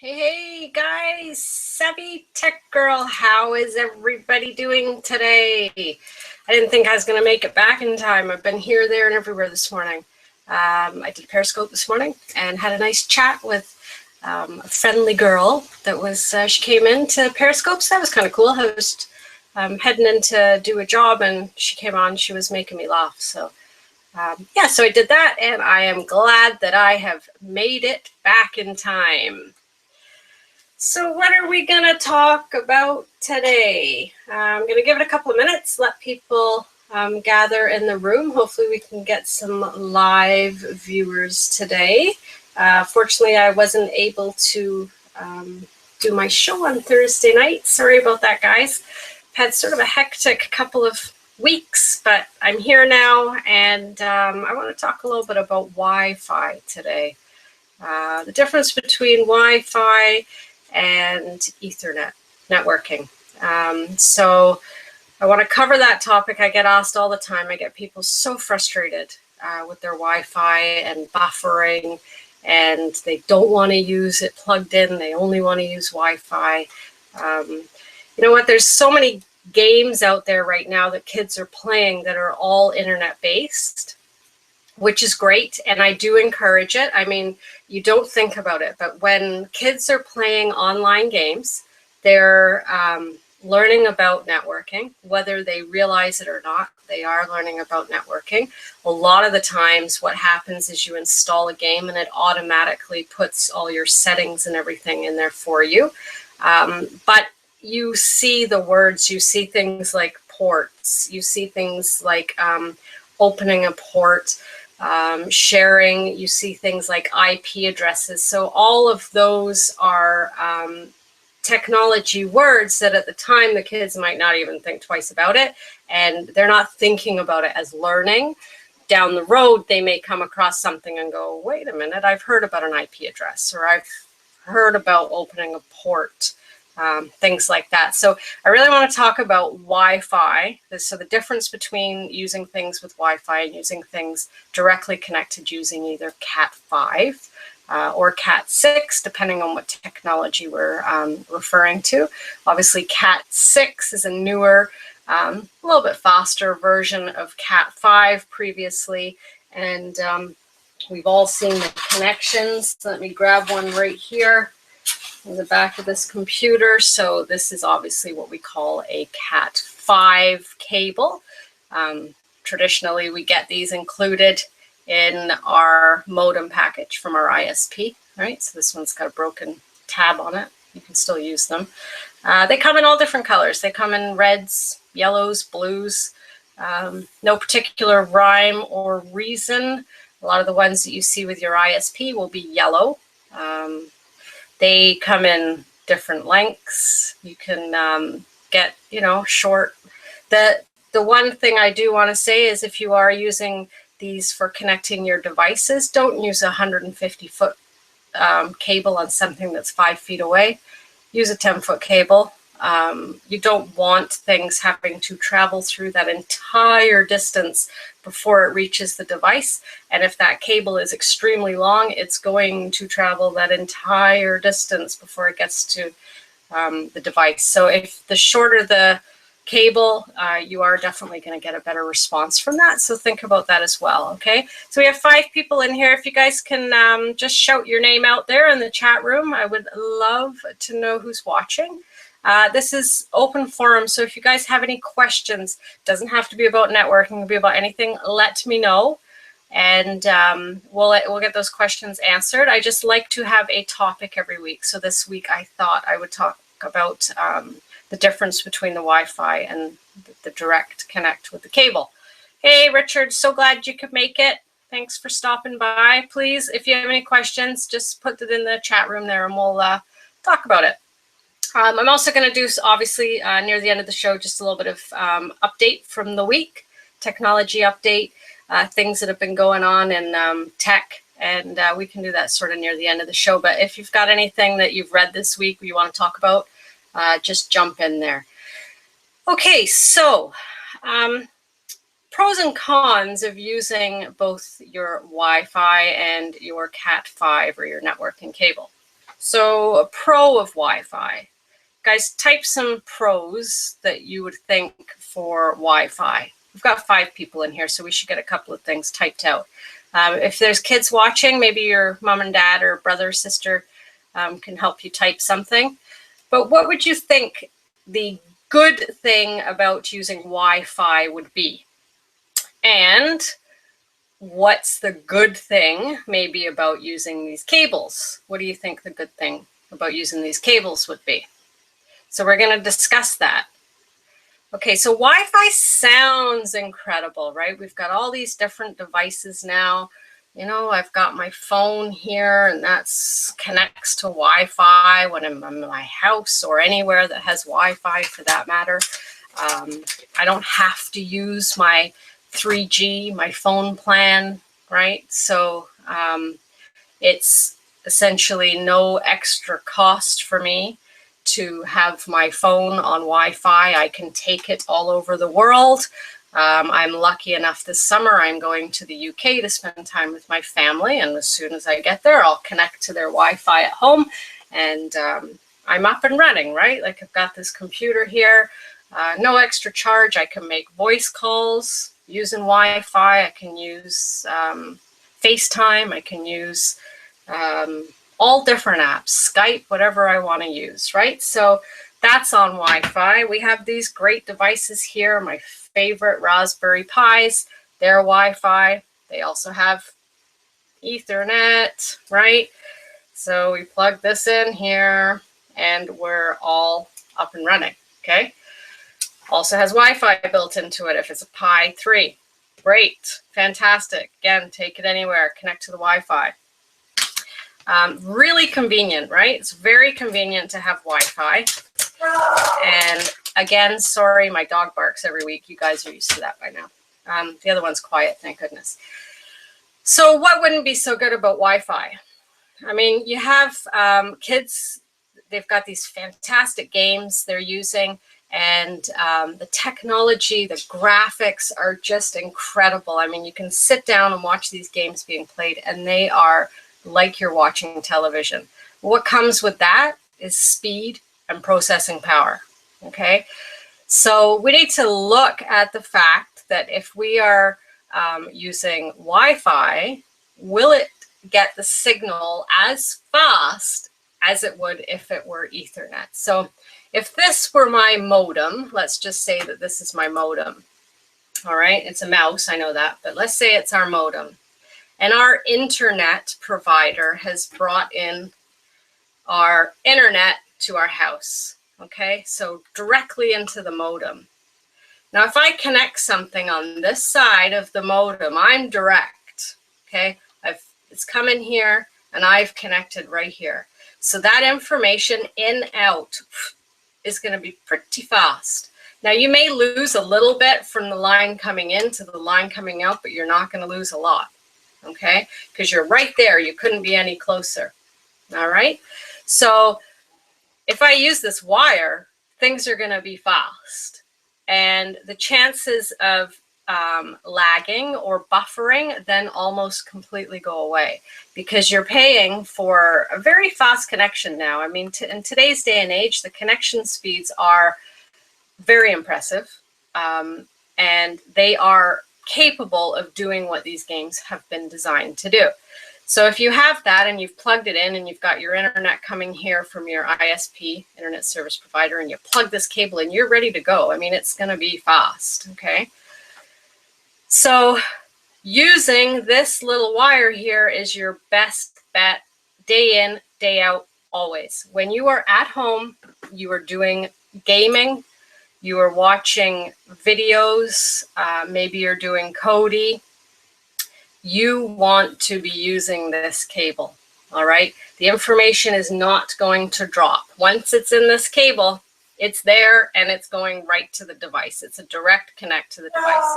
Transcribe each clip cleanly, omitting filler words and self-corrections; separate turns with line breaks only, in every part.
Hey guys, Savvy Tech Girl, how is everybody doing today? I didn't think I was going to make it back in time. I've been here, there, and everywhere this morning. I did Periscope this morning and had a nice chat with a friendly girl that was, she came into Periscope, so that was kind of cool. I was heading in to do a job and she came on, she was making me laugh. So yeah, so I did that and I am glad that I have made it back in time. So what are we going to talk about today? I'm going to give it a couple of minutes, let people gather in the room. Hopefully we can get some live viewers today. Fortunately, I wasn't able to do my show on Thursday night. Sorry about that, guys. Had sort of a hectic couple of weeks, but I'm here now, and I want to talk a little bit about Wi-Fi today. The difference between Wi-Fi and Ethernet networking. So I want to cover that topic. I get asked all the time. I get people so frustrated with their Wi-Fi and buffering, and they don't want to use it plugged in. They only want to use Wi-Fi. You know what? There's so many games out there right now that kids are playing that are all internet based, which is great, and I do encourage it. I mean, you don't think about it, but when kids are playing online games, they're learning about networking, whether they realize it or not. They are learning about networking. A lot of the times what happens is you install a game and it automatically puts all your settings and everything in there for you. But you see the words, you see things like ports, you see things like opening a port, sharing, you see things like IP addresses. So all of those are technology words that at the time the kids might not even think twice about it, and they're not thinking about it as learning. Down the road, they may come across something and go, wait a minute, I've heard about an IP address, or I've heard about opening a port. Things like that. So I really want to talk about Wi-Fi. So the difference between using things with Wi-Fi and using things directly connected using either Cat5 or Cat6, depending on what technology we're referring to. Obviously, Cat6 is a newer, a little bit faster version of Cat5 previously, and we've all seen the connections. So let me grab one right here in the back of this computer. So this is obviously what we call a Cat5 cable. Traditionally, we get these included in our modem package from our ISP, right? So this one's got a broken tab on it. You can still use them. They come in all different colors. They come in reds, yellows, blues, no particular rhyme or reason. A lot of the ones that you see with your ISP will be yellow. They come in different lengths. You can get, short. The one thing I do want to say is if you are using these for connecting your devices, don't use a 150-foot cable on something that's 5 feet away. Use a 10-foot cable. You don't want things having to travel through that entire distance before it reaches the device. And if that cable is extremely long, it's going to travel that entire distance before it gets to the device. So if the shorter the cable, you are definitely going to get a better response from that. So think about that as well. Okay. So we have 5 people in here. If you guys can just shout your name out there in the chat room, I would love to know who's watching. This is open forum, so if you guys have any questions, doesn't have to be about networking, it can be about anything, let me know, and we'll get those questions answered. I just like to have a topic every week. So this week I thought I would talk about the difference between the Wi-Fi and the direct connect with the cable. Hey, Richard, so glad you could make it. Thanks for stopping by. Please, if you have any questions, just put it in the chat room there and we'll talk about it. I'm also going to do, obviously, near the end of the show, just a little bit of update from the week, technology update, things that have been going on in tech, and we can do that sort of near the end of the show. But if you've got anything that you've read this week you want to talk about, just jump in there. Okay, so pros and cons of using both your Wi-Fi and your Cat5 or your networking cable. So a pro of Wi-Fi. Guys, type some pros that you would think for Wi-Fi. We've got 5 people in here, so we should get a couple of things typed out. If there's kids watching, maybe your mom and dad or brother or sister can help you type something. But what would you think the good thing about using Wi-Fi would be? And what's the good thing maybe about using these cables? What do you think the good thing about using these cables would be? So we're going to discuss that. Okay, so Wi-Fi sounds incredible, right? We've got all these different devices now. You know, I've got my phone here, and that connects to Wi-Fi when I'm in my house or anywhere that has Wi-Fi for that matter. I don't have to use my 3G, my phone plan, right? So it's essentially no extra cost for me to have my phone on Wi-Fi. I can take it all over the world. I'm lucky enough this summer, I'm going to the UK to spend time with my family. And as soon as I get there, I'll connect to their Wi-Fi at home. And I'm up and running, right? Like I've got this computer here, no extra charge. I can make voice calls using Wi-Fi. I can use FaceTime. I can use all different apps, Skype, whatever I want to use, right? So that's on Wi-Fi. We have these great devices here, my favorite Raspberry Pis, they're Wi-Fi. They also have Ethernet, right? So we plug this in here and we're all up and running, okay? Also has Wi-Fi built into it if it's a Pi 3. Great, fantastic. Again, take it anywhere, connect to the Wi-Fi. Really convenient, right? It's very convenient to have Wi-Fi. And again, sorry, my dog barks every week. You guys are used to that by now. The other one's quiet, thank goodness. So what wouldn't be so good about Wi-Fi? I mean, you have kids, they've got these fantastic games they're using, and the technology, the graphics are just incredible. I mean, you can sit down and watch these games being played, and they are like you're watching television. What comes with that is speed and processing power, okay? So we need to look at the fact that if we are using Wi-Fi, will it get the signal as fast as it would if it were Ethernet? So if this were my modem, let's just say that this is my modem, all right? It's a mouse, I know that, but let's say it's our modem. And our internet provider has brought in our internet to our house, okay? So directly into the modem. Now, if I connect something on this side of the modem, I'm direct, okay? It's coming here, and I've connected right here. So that information in, out is gonna be pretty fast. Now, you may lose a little bit from the line coming in to the line coming out, but you're not gonna lose a lot. Okay, because you're right there, you couldn't be any closer. All right, so if I use this wire, things are going to be fast, and the chances of lagging or buffering then almost completely go away, because you're paying for a very fast connection now. I mean, in today's day and age, the connection speeds are very impressive, and they are capable of doing what these games have been designed to do. So if you have that and you've plugged it in and you've got your internet coming here from your ISP, internet service provider, and you plug this cable in, you're ready to go. I mean, it's going to be fast, okay? So using this little wire here is your best bet, day in, day out, always. When you are at home, you are doing gaming, you are watching videos, maybe you're doing Cody, you want to be using this cable, all right? The information is not going to drop. Once it's in this cable, it's there and it's going right to the device. It's a direct connect to the device.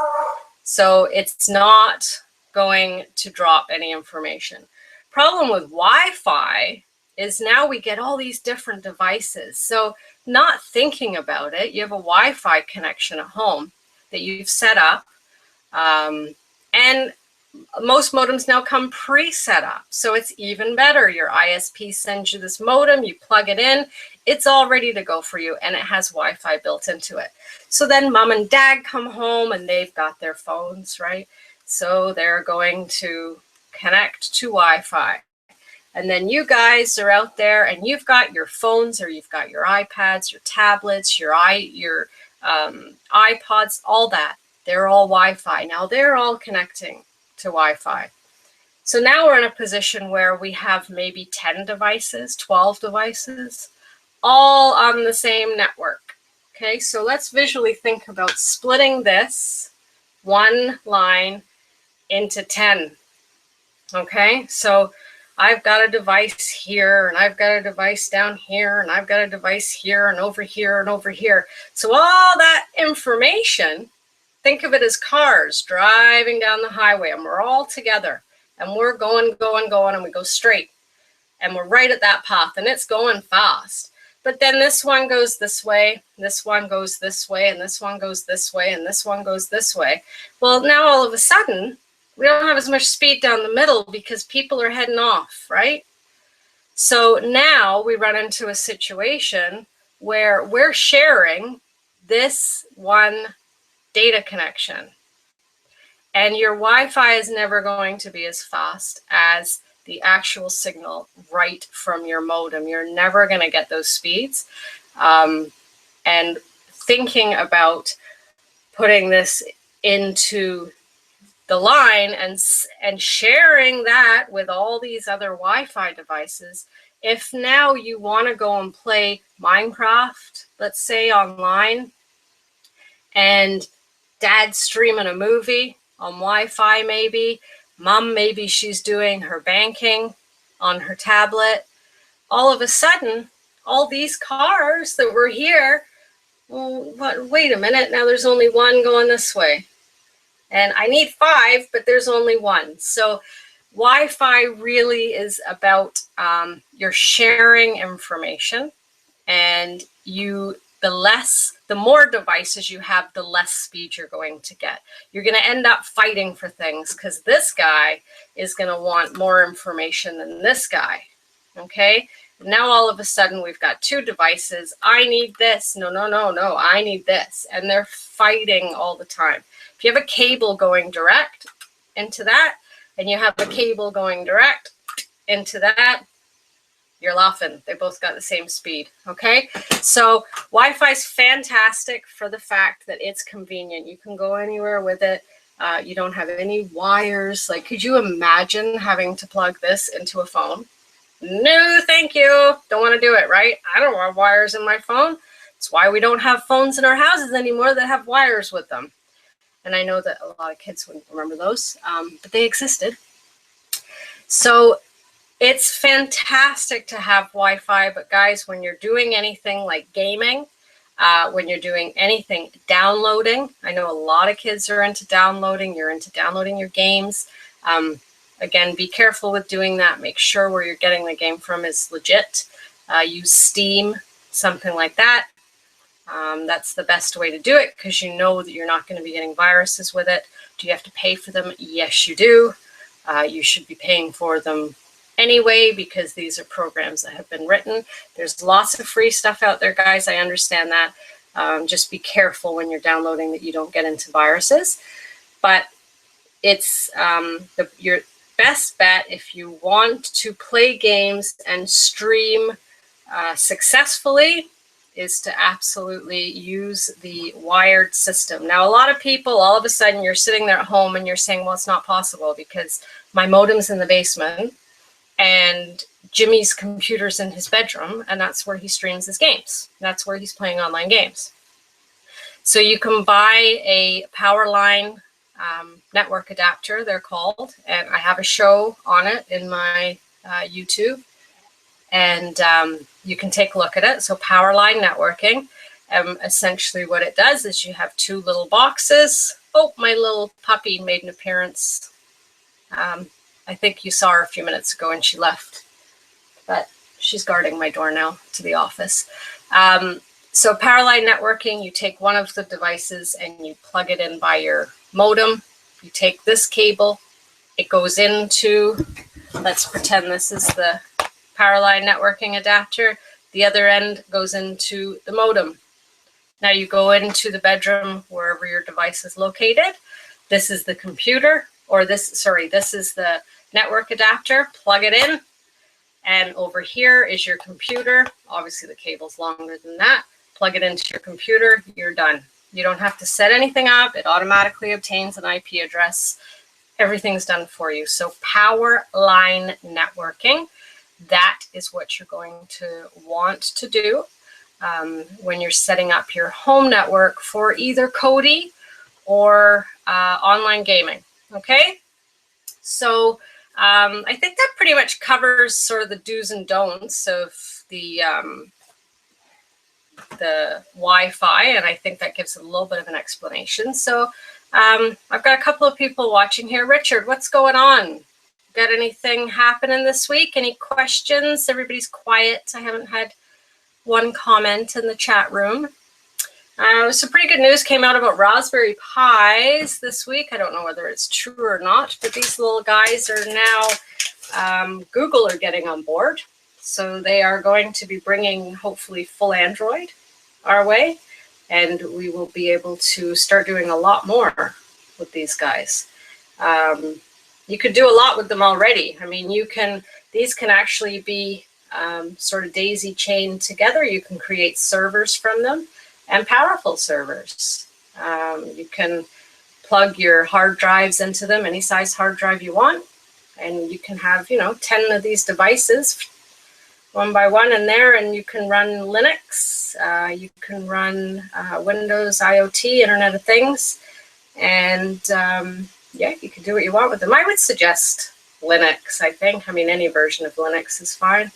So it's not going to drop any information. Problem with Wi-Fi is now we get all these different devices. So not thinking about it, you have a Wi-Fi connection at home that you've set up, and most modems now come pre-set up, so it's even better. Your ISP sends you this modem, you plug it in, it's all ready to go for you, and it has Wi-Fi built into it. So then mom and dad come home and they've got their phones, right? So they're going to connect to Wi-Fi. And then you guys are out there and you've got your phones, or you've got your iPads, your tablets, your iPods, all that. They're all Wi-Fi. Now they're all connecting to Wi-Fi. So now we're in a position where we have maybe 10 devices, 12 devices, all on the same network. Okay, so let's visually think about splitting this one line into 10. Okay, so I've got a device here, and I've got a device down here, and I've got a device here, and over here, and over here. So all that information, think of it as cars driving down the highway, and we're all together, and we're going, and we go straight, and we're right at that path, and it's going fast. But then this one goes this way, this one goes this way, and this one goes this way, and this one goes this way. Well, now all of a sudden, we don't have as much speed down the middle because people are heading off, right? So now we run into a situation where we're sharing this one data connection, and your Wi-Fi is never going to be as fast as the actual signal right from your modem. You're never going to get those speeds. And thinking about putting this into the line and sharing that with all these other Wi-Fi devices, if now you want to go and play Minecraft, let's say online, and dad's streaming a movie on Wi-Fi, maybe she's doing her banking on her tablet, all of a sudden, all these cars that were here, well, wait a minute, now there's only one going this way. And I need 5, but there's only 1. So Wi-Fi really is about you're sharing information, and the more devices you have, the less speed you're going to get. You're going to end up fighting for things because this guy is going to want more information than this guy. Okay? Now all of a sudden we've got 2 devices. I need this. No, I need this. And they're fighting all the time. If you have a cable going direct into that, and you have a cable going direct into that, you're laughing. They both got the same speed, okay? So Wi-Fi is fantastic for the fact that it's convenient. You can go anywhere with it. You don't have any wires. Like, could you imagine having to plug this into a phone? No, thank you. Don't want to do it, right? I don't want wires in my phone. It's why we don't have phones in our houses anymore that have wires with them. And I know that a lot of kids wouldn't remember those, but they existed. So it's fantastic to have Wi-Fi, but guys, when you're doing anything like gaming, when you're doing anything downloading, I know a lot of kids are into downloading. You're into downloading your games. Again, be careful with doing that. Make sure where you're getting the game from is legit. Use Steam, something like that. That's the best way to do it because you know that you're not going to be getting viruses with it. Do you have to pay for them? Yes, you do. You should be paying for them anyway because these are programs that have been written. There's lots of free stuff out there, guys. I understand that. Just be careful when you're downloading that you don't get into viruses. But it's your best bet if you want to play games and stream successfully is to absolutely use the wired system. Now, a lot of people, all of a sudden, you're sitting there at home and you're saying, well, it's not possible because my modem's in the basement and Jimmy's computer's in his bedroom, and that's where he streams his games. That's where he's playing online games. So you can buy a Powerline network adapter, they're called, and I have a show on it in my YouTube. And you can take a look at it. So Powerline networking, essentially what it does is you have 2 little boxes. Oh, my little puppy made an appearance. I think you saw her a few minutes ago and she left, but she's guarding my door now to the office. So Powerline networking, you take one of the devices and you plug it in by your modem. You take this cable It goes into, let's pretend this is the power line networking adapter. The other end goes into the modem. Now you go into the bedroom, wherever your device is located. This is the computer, or this is the network adapter. Plug it in, and over here is your computer. Obviously the cable's longer than that. Plug it into your computer, you're done. You don't have to set anything up. It automatically obtains an IP address. Everything's done for you. So power line networking, that is what you're going to want to do when you're setting up your home network for either Kodi or online gaming. Okay, so I think that pretty much covers sort of the do's and don'ts of the Wi-Fi, and I think that gives a little bit of an explanation. So I've got a couple of people watching here. Richard, what's going on? Got anything happening this week? Any questions? Everybody's quiet. I haven't had one comment in the chat room. Some pretty good news came out about Raspberry Pis this week. I don't know whether it's true or not, but these little guys are now, Google are getting on board. So they are going to be bringing hopefully full Android our way, and we will be able to start doing a lot more with these guys. You could do a lot with them already. I mean, these can actually be sort of daisy chained together. You can create servers from them, and powerful servers. You can plug your hard drives into them, any size hard drive you want, and you can have, 10 of these devices one by one in there, and you can run Linux, you can run Windows, IoT, Internet of Things, and yeah, you can do what you want with them. I would suggest Linux, I think. I mean, any version of Linux is fine.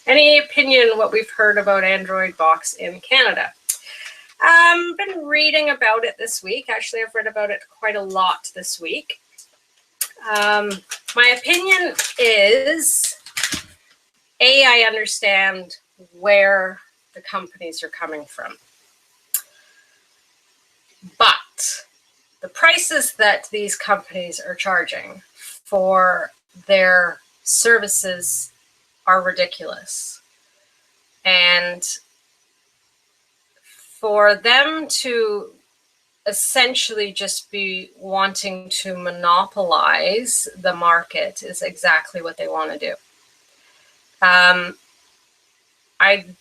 Any opinion what we've heard about Android Box in Canada? Been reading about it this week. Actually, I've read about it quite a lot this week. My opinion is, I understand where the companies are coming from. But the prices that these companies are charging for their services are ridiculous. And for them to essentially just be wanting to monopolize the market is exactly what they want to do. I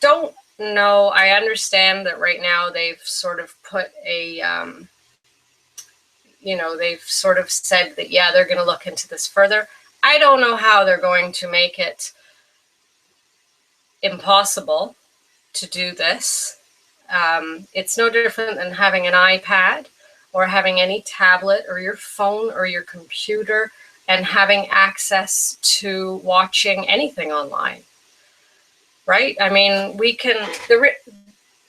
don't know. I understand that right now they've sort of put a, they've sort of said that, yeah, they're going to look into this further. I don't know how they're going to make it impossible to do this. It's no different than having an iPad or having any tablet or your phone or your computer and having access to watching anything online, right? I mean, we can,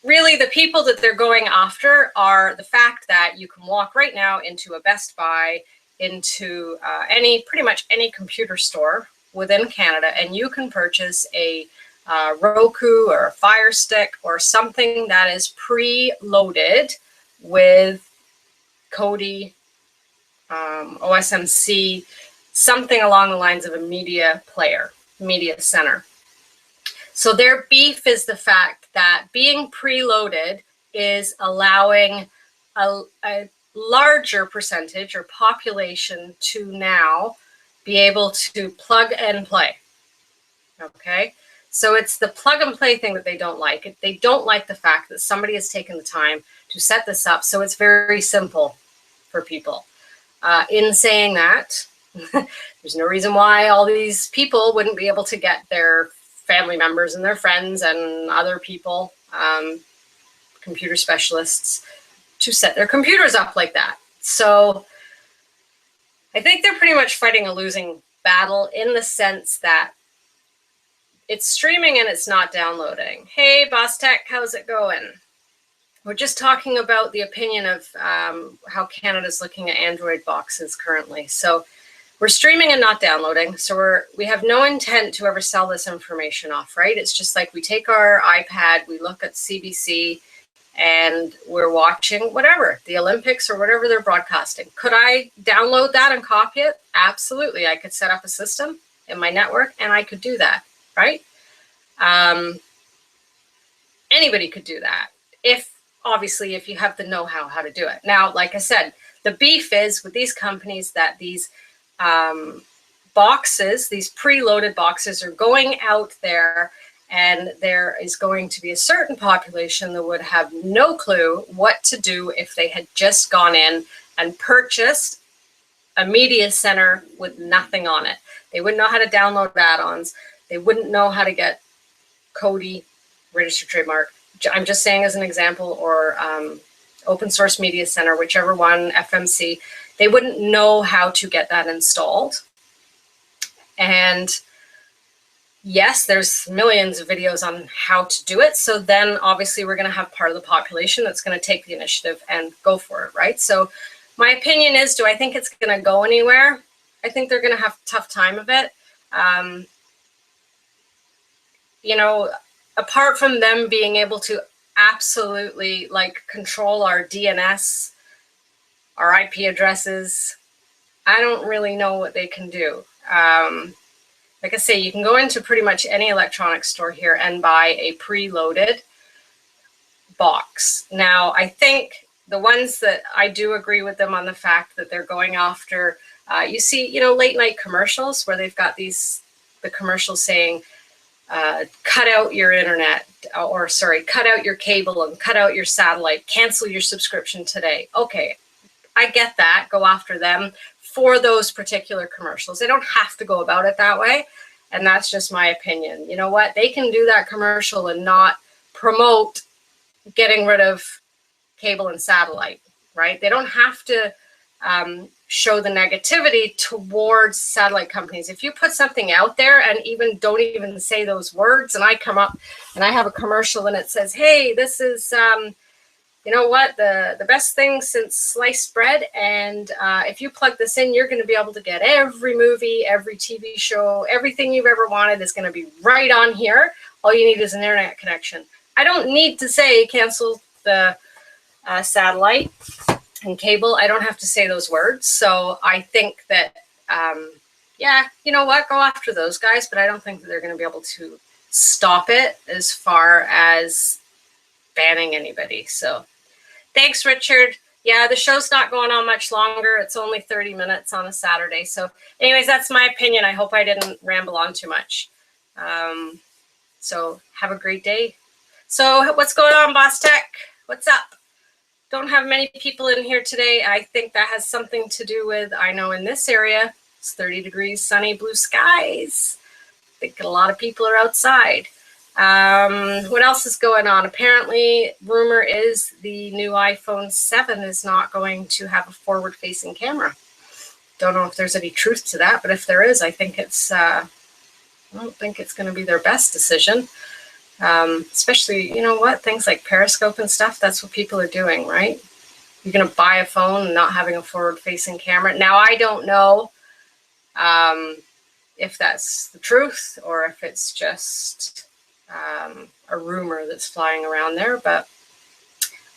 really the people that they're going after are the fact that you can walk right now into a Best Buy, into pretty much any computer store within Canada, and you can purchase a Roku or a Fire Stick or something that is pre-loaded with Kodi, OSMC, something along the lines of a media player, media center. So their beef is the fact that being preloaded is allowing a larger percentage or population to now be able to plug and play. Okay, so it's the plug and play thing that they don't like. They don't like the fact that somebody has taken the time to set this up, so it's very simple for people. In saying that, there's no reason why all these people wouldn't be able to get their family members and their friends and other people, computer specialists, to set their computers up like that. So I think they're pretty much fighting a losing battle in the sense that it's streaming and it's not downloading. Hey, Boss Tech, how's it going? We're just talking about the opinion of how Canada's looking at Android boxes currently. So we're streaming and not downloading. So we have no intent to ever sell this information off, right? It's just like we take our iPad, we look at CBC, and we're watching whatever, the Olympics or whatever they're broadcasting. Could I download that and copy it? Absolutely. I could set up a system in my network and I could do that, right? Anybody could do that, obviously if you have the know-how how to do it. Now, like I said, the beef is with these companies that these boxes, these preloaded boxes, are going out there, and there is going to be a certain population that would have no clue what to do if they had just gone in and purchased a media center with nothing on it. They wouldn't know how to download add-ons. They wouldn't know how to get Cody, registered trademark. I'm just saying as an example, or open source media center, whichever one, FMC. They wouldn't know how to get that installed. And yes, there's millions of videos on how to do it. So then obviously we're going to have part of the population that's going to take the initiative and go for it, right? So my opinion is, do I think it's going to go anywhere? I think they're going to have a tough time of it. You know, apart from them being able to absolutely like control our DNS, our IP addresses, I don't really know what they can do. Like I say, you can go into pretty much any electronics store here and buy a preloaded box. Now, I think the ones that I do agree with them on the fact that they're going after, you see, you know, late night commercials where they've got the commercials saying, cut out your internet, or sorry, cut out your cable and cut out your satellite, cancel your subscription today. Okay, I get that, go after them for those particular commercials. They don't have to go about it that way, and that's just my opinion. You know what, they can do that commercial and not promote getting rid of cable and satellite, right? They don't have to show the negativity towards satellite companies. If you put something out there and don't even say those words, and I come up and I have a commercial and it says, hey, this is, you know what, the best thing since sliced bread, and if you plug this in, you're going to be able to get every movie, every TV show, everything you've ever wanted is going to be right on here. All you need is an internet connection. I don't need to say cancel the satellite and cable. I don't have to say those words. So I think that, yeah, you know what, go after those guys, but I don't think that they're going to be able to stop it as far as banning anybody. So thanks, Richard. Yeah, the show's not going on much longer. It's only 30 minutes on a Saturday. So anyways, that's my opinion. I hope I didn't ramble on too much. So have a great day. So what's going on, Boss Tech? What's up? Don't have many people in here today. I think that has something to do with, I know in this area, it's 30 degrees, sunny, blue skies. I think a lot of people are outside. What else is going on? Apparently, rumor is the new iPhone 7 is not going to have a forward-facing camera. Don't know if there's any truth to that, but if there is, I think it's, I don't think it's going to be their best decision. Especially, you know what, things like Periscope and stuff, that's what people are doing, right? You're going to buy a phone and not having a forward-facing camera. Now, I don't know if that's the truth or if it's just a rumor that's flying around there, but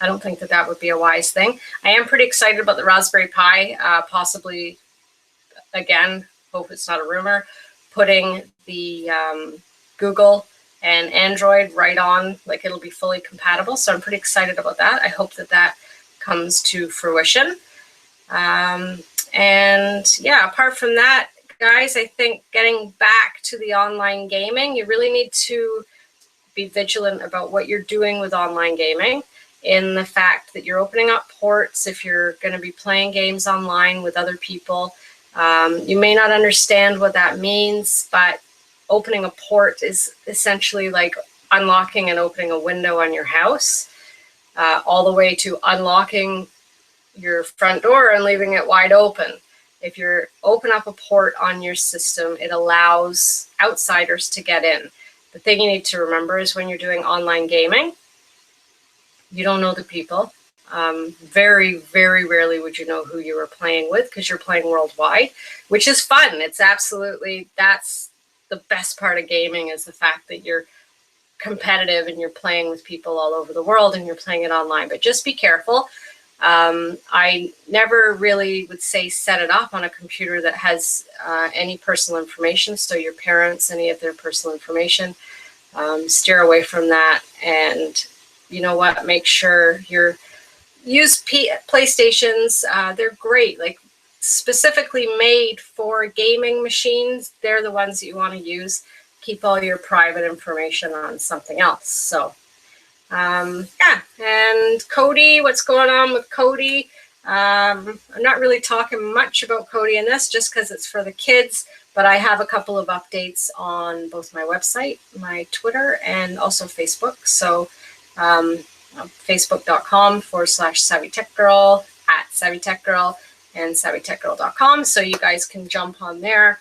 I don't think that that would be a wise thing. I am pretty excited about the Raspberry Pi, possibly, again, hope it's not a rumor, putting the Google and Android right on, like it'll be fully compatible. So I'm pretty excited about that. I hope that that comes to fruition. And yeah, apart from that, guys, I think getting back to the online gaming, you really need to be vigilant about what you're doing with online gaming, in the fact that you're opening up ports if you're going to be playing games online with other people. You may not understand what that means, but opening a port is essentially like unlocking and opening a window on your house, all the way to unlocking your front door and leaving it wide open. If you open up a port on your system, it allows outsiders to get in. The thing you need to remember is when you're doing online gaming, you don't know the people. Very, very rarely would you know who you were playing with, because you're playing worldwide, which is fun. It's absolutely, that's the best part of gaming, is the fact that you're competitive and you're playing with people all over the world and you're playing it online. But just be careful. I never really would say set it up on a computer that has any personal information. So your parents, any of their personal information, steer away from that. And you know what? Make sure you're use PlayStations. They're great, like specifically made for gaming machines. They're the ones that you want to use. Keep all your private information on something else. So yeah, and Cody, what's going on with Cody? I'm not really talking much about Cody in this just because it's for the kids, but I have a couple of updates on both my website, my Twitter, and also Facebook. So facebook.com/SavyTechGirl, @SavyTechGirl, and SavyTechGirl.com. So you guys can jump on there.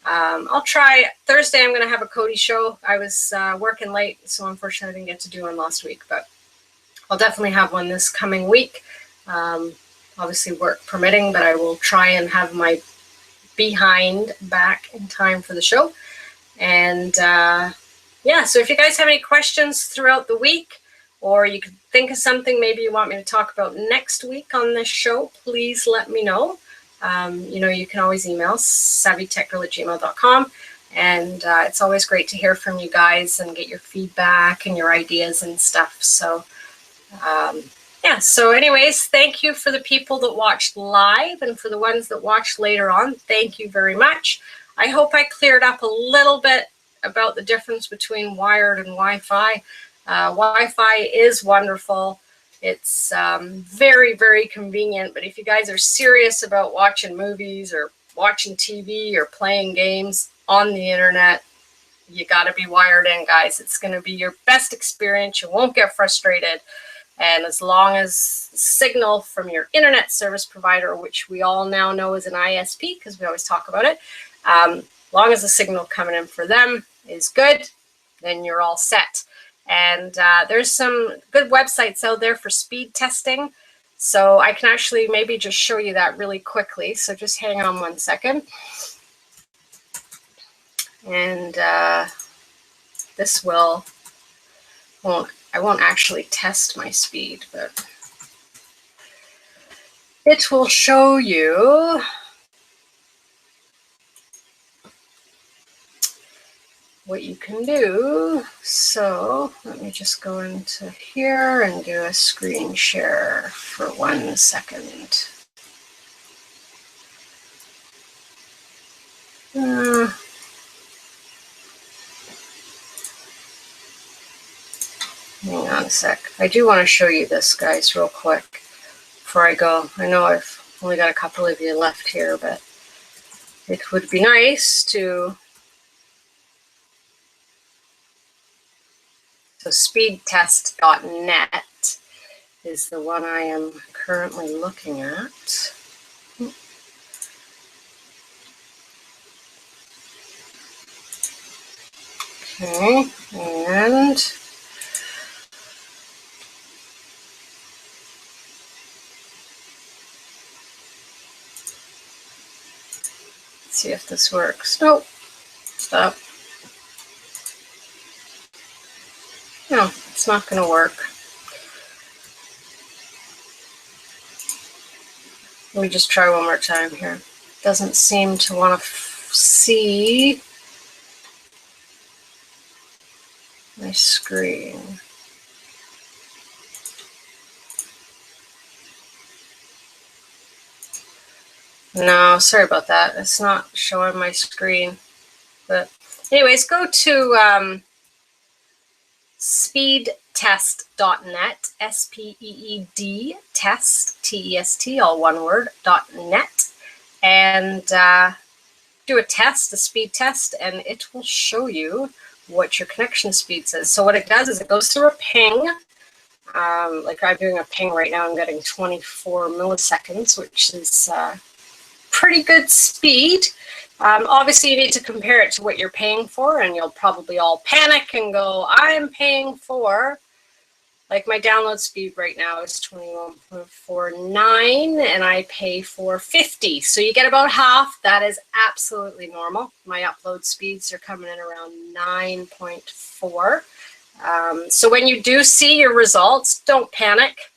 I'll try Thursday. I'm going to have a Cody show. I was working late, so unfortunately I didn't get to do one last week, but I'll definitely have one this coming week. Obviously work permitting, but I will try and have my behind back in time for the show. And yeah, so if you guys have any questions throughout the week, or you could think of something maybe you want me to talk about next week on this show, please let me know. You know, you can always email savytechgirl@gmail.com. And it's always great to hear from you guys and get your feedback and your ideas and stuff. So, yeah. So anyways, thank you for the people that watched live, and for the ones that watched later on, thank you very much. I hope I cleared up a little bit about the difference between wired and Wi-Fi. Wi-Fi is wonderful. It's very, very convenient. But if you guys are serious about watching movies or watching TV or playing games on the internet, you got to be wired in, guys. It's going to be your best experience. You won't get frustrated. And as long as signal from your internet service provider, which we all now know is an ISP because we always talk about it, long as the signal coming in for them is good, then you're all set. And there's some good websites out there for speed testing. So I can actually maybe just show you that really quickly. So just hang on one second. And this I won't actually test my speed, but it will show you what you can do. So let me just go into here and do a screen share for 1 second. Hang on a sec. I do want to show you this, guys, real quick before I go. I know I've only got a couple of you left here, but it would be nice to... So speedtest.net is the one I am currently looking at. Okay, and let's see if this works. Nope. Stop. No, it's not going to work. Let me just try one more time here. Doesn't seem to want to see my screen. No, sorry about that. It's not showing my screen. But anyways, go to speedtest.net, S-P-E-E-D, test, T-E-S-T, all one word, .net, and do a test, a speed test, and it will show you what your connection speed says. So what it does is it goes through a ping. Like I'm doing a ping right now, I'm getting 24 milliseconds, which is pretty good speed. Obviously, you need to compare it to what you're paying for, and you'll probably all panic and go, I'm paying for, like my download speed right now is 21.49, and I pay for 50. So you get about half. That is absolutely normal. My upload speeds are coming in around 9.4. So when you do see your results, don't panic.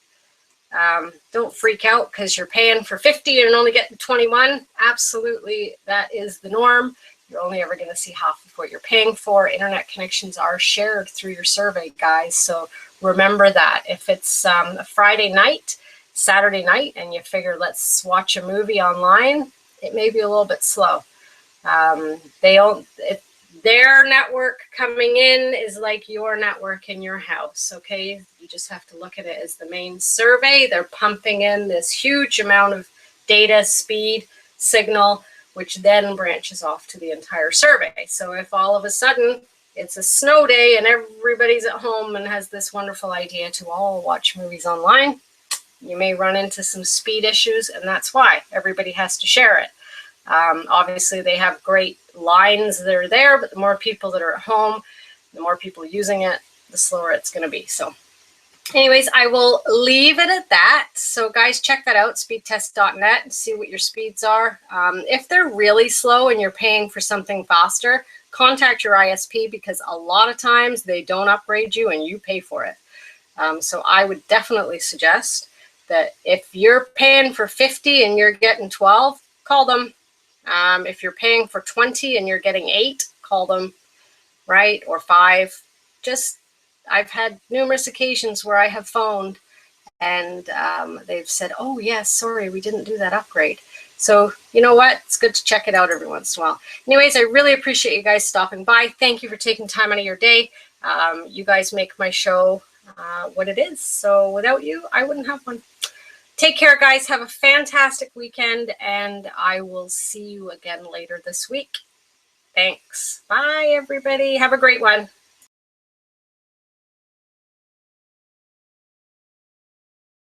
Don't freak out because you're paying for 50 and only getting 21. Absolutely, that is the norm. You're only ever going to see half of what you're paying for. Internet connections are shared through your survey, guys. So remember that. If it's a Friday night, Saturday night, and you figure let's watch a movie online, it may be a little bit slow. Their network coming in is like your network in your house, okay? You just have to look at it as the main survey. They're pumping in this huge amount of data, speed, signal, which then branches off to the entire survey. So if all of a sudden it's a snow day and everybody's at home and has this wonderful idea to all watch movies online, you may run into some speed issues, and that's why everybody has to share it. Obviously, they have great lines that are there, but the more people that are at home, the more people using it, the slower it's going to be. So anyways, I will leave it at that. So guys, check that out, speedtest.net, and see what your speeds are. If they're really slow and you're paying for something faster, contact your ISP, because a lot of times they don't upgrade you and you pay for it. So I would definitely suggest that if you're paying for 50 and you're getting 12, call them. If you're paying for 20 and you're getting 8, call them, right? Or 5. I've had numerous occasions where I have phoned and they've said, oh, yes, sorry, we didn't do that upgrade. So you know what? It's good to check it out every once in a while. Anyways, I really appreciate you guys stopping by. Thank you for taking time out of your day. You guys make my show what it is. So without you, I wouldn't have one. Take care, guys. Have a fantastic weekend, and I will see you again later this week. Thanks. Bye, everybody. Have a great one.